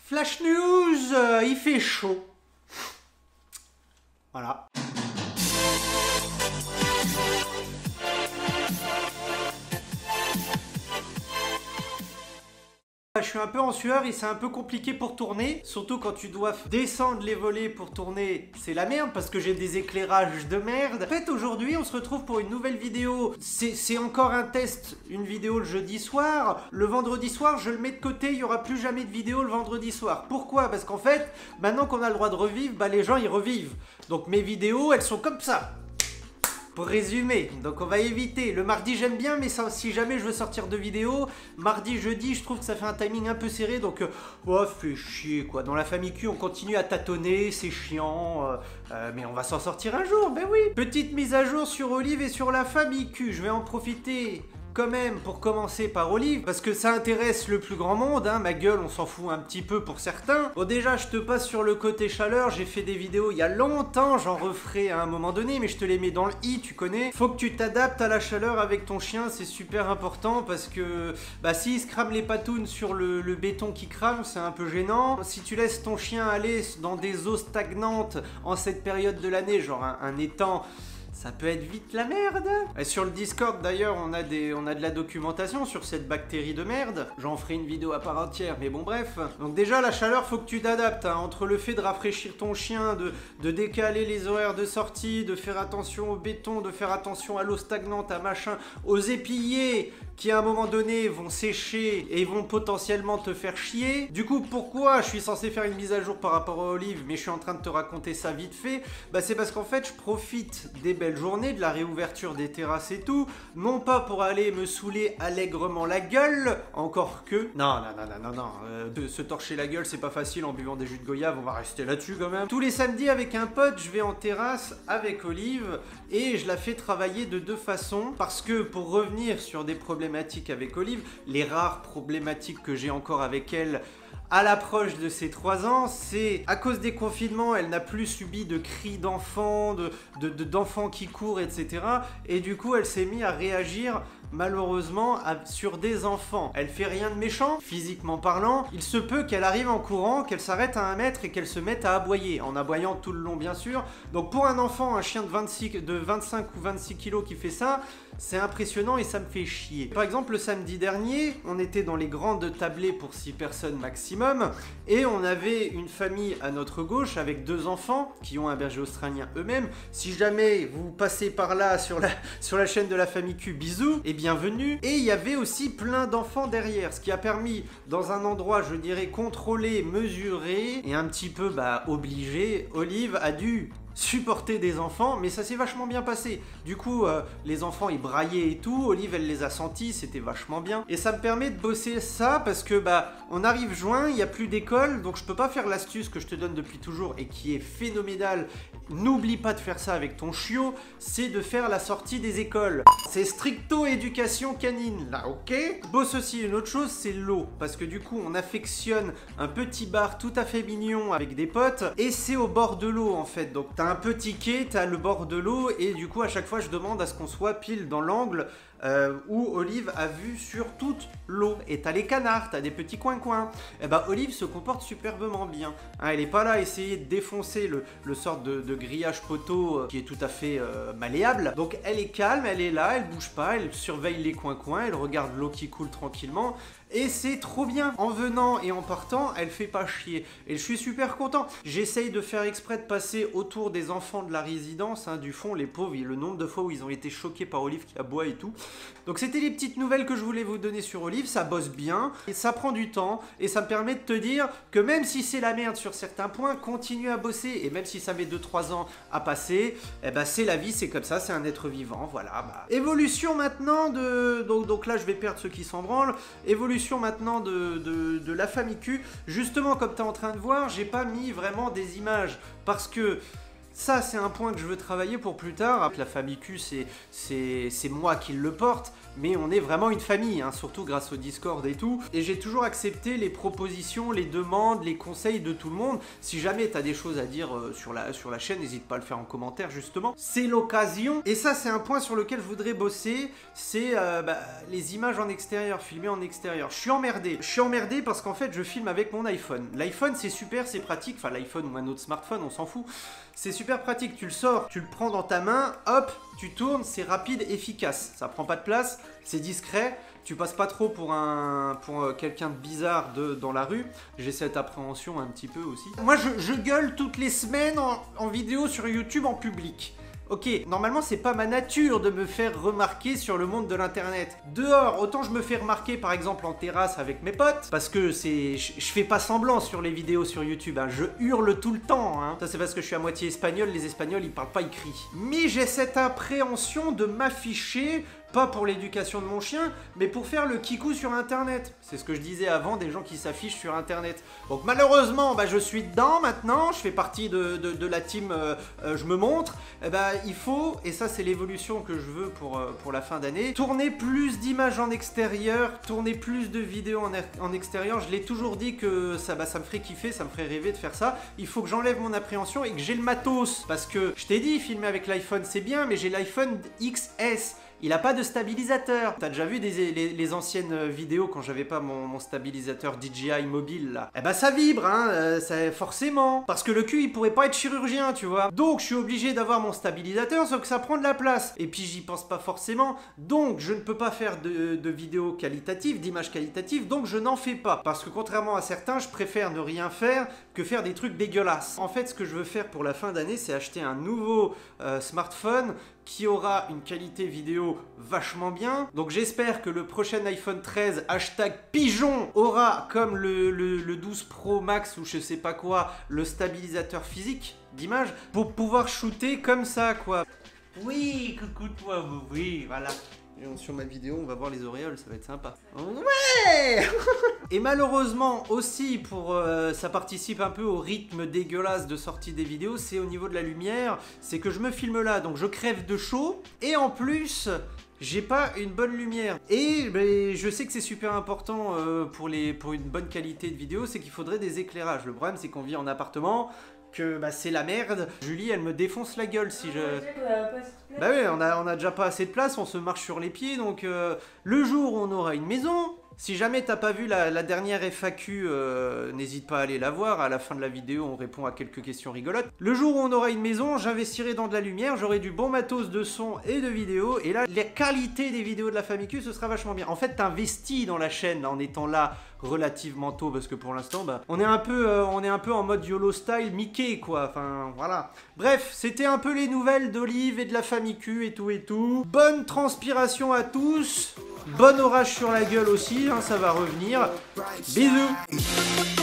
Flash News, il fait chaud. Voilà. Je suis un peu en sueur et c'est un peu compliqué pour tourner, surtout quand tu dois descendre les volets pour tourner, c'est la merde parce que j'ai des éclairages de merde. En fait, aujourd'hui, on se retrouve pour une nouvelle vidéo. C'est encore un test, une vidéo le jeudi soir. Le vendredi soir, je le mets de côté, il n'y aura plus jamais de vidéo le vendredi soir. Pourquoi? Parce qu'en fait, maintenant qu'on a le droit de revivre, bah les gens ils revivent. Donc mes vidéos, elles sont comme ça. Pour résumer, donc on va éviter. Le mardi j'aime bien, mais ça, si jamais je veux sortir de vidéo, mardi, jeudi, je trouve que ça fait un timing un peu serré, donc oh, fait chier quoi. Dans la famille Q, on continue à tâtonner, c'est chiant, mais on va s'en sortir un jour, ben oui. Petite mise à jour sur Olive et sur la famille Q, je vais en profiter quand même pour commencer par Olive, parce que ça intéresse le plus grand monde, hein. Ma gueule on s'en fout un petit peu pour certains. Bon déjà je te passe sur le côté chaleur, j'ai fait des vidéos il y a longtemps, j'en referai à un moment donné, mais je te les mets dans le i, tu connais. Faut que tu t'adaptes à la chaleur avec ton chien, c'est super important, parce que bah s'il se crame les patounes sur le béton qui crame, c'est un peu gênant. Si tu laisses ton chien aller dans des eaux stagnantes en cette période de l'année, genre un étang, ça peut être vite la merde. Et sur le Discord d'ailleurs on a de la documentation sur cette bactérie de merde. J'en ferai une vidéo à part entière, mais bon bref. Donc déjà la chaleur faut que tu t'adaptes, hein. Entre le fait de rafraîchir ton chien, de décaler les horaires de sortie, de faire attention au béton, de faire attention à l'eau stagnante, à machin, aux épillés qui à un moment donné vont sécher et vont potentiellement te faire chier. Du coup pourquoi je suis censé faire une mise à jour par rapport à Olive, mais je suis en train de te raconter ça vite fait? Bah c'est parce qu'en fait je profite des belles journées, de la réouverture des terrasses et tout, non pas pour aller me saouler allègrement la gueule, encore que... Non, de se torcher la gueule c'est pas facile en buvant des jus de goyave, on va rester là-dessus quand même. Tous les samedis avec un pote, je vais en terrasse avec Olive et je la fais travailler de deux façons, parce que pour revenir sur des problématiques avec Olive, les rares problématiques que j'ai encore avec elle à l'approche de ses 3 ans, c'est à cause des confinements, elle n'a plus subi de cris d'enfants, d'enfants qui courent, etc. Et du coup, elle s'est mise à réagir malheureusement sur des enfants. Elle fait rien de méchant, physiquement parlant. Il se peut qu'elle arrive en courant, qu'elle s'arrête à 1 mètre et qu'elle se mette à aboyer, en aboyant tout le long bien sûr. Donc pour un enfant, un chien de 25 ou 26 kilos qui fait ça, c'est impressionnant et ça me fait chier. Par exemple, le samedi dernier, on était dans les grandes tablées pour 6 personnes maximum et on avait une famille à notre gauche avec 2 enfants qui ont un berger australien eux-mêmes. Si jamais vous passez par là sur la chaîne de la famille Q, bisous et bienvenue. Et il y avait aussi plein d'enfants derrière, ce qui a permis, dans un endroit, je dirais, contrôlé, mesuré et un petit peu obligé, Olive a dû supporter des enfants, mais ça s'est vachement bien passé. Du coup, les enfants ils braillaient et tout, Olive elle les a sentis, c'était vachement bien. Et ça me permet de bosser ça parce que on arrive juin, il n'y a plus d'école, donc je peux pas faire l'astuce que je te donne depuis toujours et qui est phénoménale. N'oublie pas de faire ça avec ton chiot, c'est de faire la sortie des écoles. C'est stricto éducation canine là, ok? Bosse aussi une autre chose, c'est l'eau, parce que du coup on affectionne un petit bar tout à fait mignon avec des potes et c'est au bord de l'eau en fait. Donc t'as un petit quai, t'as le bord de l'eau et du coup à chaque fois je demande à ce qu'on soit pile dans l'angle où Olive a vu sur toute l'eau. Et t'as les canards, t'as des petits coins-coins. Et Olive se comporte superbement bien. Hein, elle est pas là à essayer de défoncer le sort de grillage poteau qui est tout à fait malléable. Donc elle est calme, elle est là, elle bouge pas, elle surveille les coins-coins, elle regarde l'eau qui coule tranquillement. Et c'est trop bien. En venant et en partant, elle fait pas chier. Et je suis super content. J'essaye de faire exprès de passer autour des enfants de la résidence, hein, du fond, les pauvres, le nombre de fois où ils ont été choqués par Olive qui aboie et tout. Donc c'était les petites nouvelles que je voulais vous donner sur Olive. Ça bosse bien, et ça prend du temps, et ça me permet de te dire que même si c'est la merde sur certains points, continue à bosser. Et même si ça met 2-3 ans à passer, c'est la vie, c'est comme ça, c'est un être vivant, voilà. Évolution maintenant de... Donc là, je vais perdre ceux qui s'en branlent. Évolution maintenant de la famille Q. Justement, comme tu es en train de voir, j'ai pas mis vraiment des images parce que ça c'est un point que je veux travailler pour plus tard. La famille Q c'est moi qui le porte, mais on est vraiment une famille, hein, surtout grâce au Discord et tout. Et j'ai toujours accepté les propositions, les demandes, les conseils de tout le monde. Si jamais t'as des choses à dire sur la chaîne, n'hésite pas à le faire en commentaire justement. C'est l'occasion. Et ça, c'est un point sur lequel je voudrais bosser, c'est les images en extérieur, filmer en extérieur. Je suis emmerdé parce qu'en fait, je filme avec mon iPhone. L'iPhone, c'est super, c'est pratique. Enfin, l'iPhone ou un autre smartphone, on s'en fout. C'est super pratique, tu le sors, tu le prends dans ta main, hop, tu tournes, c'est rapide, efficace. Ça prend pas de place, c'est discret, tu passes pas trop pour quelqu'un de bizarre dans la rue. J'ai cette appréhension un petit peu aussi. Moi, je gueule toutes les semaines en vidéo sur YouTube en public. Ok, normalement c'est pas ma nature de me faire remarquer sur le monde de l'internet. Dehors, autant je me fais remarquer par exemple en terrasse avec mes potes, parce que je fais pas semblant sur les vidéos sur YouTube, hein. Je hurle tout le temps, hein. Ça c'est parce que je suis à moitié espagnol, les espagnols ils parlent pas, ils crient. Mais j'ai cette appréhension de m'afficher, pas pour l'éducation de mon chien, mais pour faire le kikou sur internet. C'est ce que je disais avant, des gens qui s'affichent sur internet. Donc malheureusement, je suis dedans maintenant, je fais partie de la team je me montre. Il faut, et ça c'est l'évolution que je veux pour la fin d'année, tourner plus d'images en extérieur, tourner plus de vidéos en extérieur. Je l'ai toujours dit que ça me ferait kiffer, ça me ferait rêver de faire ça. Il faut que j'enlève mon appréhension et que j'ai le matos. Parce que je t'ai dit, filmer avec l'iPhone c'est bien, mais j'ai l'iPhone XS. Il a pas de stabilisateur. T'as déjà vu les anciennes vidéos quand j'avais pas mon stabilisateur DJI mobile là? Ça vibre, hein, forcément. Parce que le cul, il pourrait pas être chirurgien, tu vois. Donc, je suis obligé d'avoir mon stabilisateur, sauf que ça prend de la place. Et puis, j'y pense pas forcément. Donc, je ne peux pas faire de vidéos qualitatives, d'images qualitatives, donc je n'en fais pas. Parce que contrairement à certains, je préfère ne rien faire que faire des trucs dégueulasses. En fait, ce que je veux faire pour la fin d'année, c'est acheter un nouveau smartphone qui aura une qualité vidéo vachement bien. Donc j'espère que le prochain iPhone 13 #pigeon aura comme le 12 Pro Max ou je sais pas quoi, le stabilisateur physique d'image pour pouvoir shooter comme ça quoi. Oui, coucou toi, oui, voilà. Sur ma vidéo, on va voir les auréoles, ça va être sympa. Ouais. Et malheureusement aussi, ça participe un peu au rythme dégueulasse de sortie des vidéos, c'est au niveau de la lumière, c'est que je me filme là, donc je crève de chaud, et en plus, j'ai pas une bonne lumière. Et je sais que c'est super important pour une bonne qualité de vidéo, c'est qu'il faudrait des éclairages. Le problème, c'est qu'on vit en appartement, que c'est la merde. Julie, elle me défonce la gueule si je... Bah oui, on a déjà pas assez de place, on se marche sur les pieds, donc le jour où on aura une maison, si jamais t'as pas vu la dernière FAQ, n'hésite pas à aller la voir, à la fin de la vidéo on répond à quelques questions rigolotes. Le jour où on aura une maison, j'investirai dans de la lumière, j'aurai du bon matos de son et de vidéo, et là, la qualité des vidéos de la famille Q, ce sera vachement bien. En fait, t'investis dans la chaîne en étant là relativement tôt, parce que pour l'instant, on est un peu en mode YOLO style Mickey, quoi, enfin, voilà. Bref, c'était un peu les nouvelles d'Olive et de la famille Q et tout. Bonne transpiration à tous, bon orage sur la gueule aussi, hein, ça va revenir. Bisous.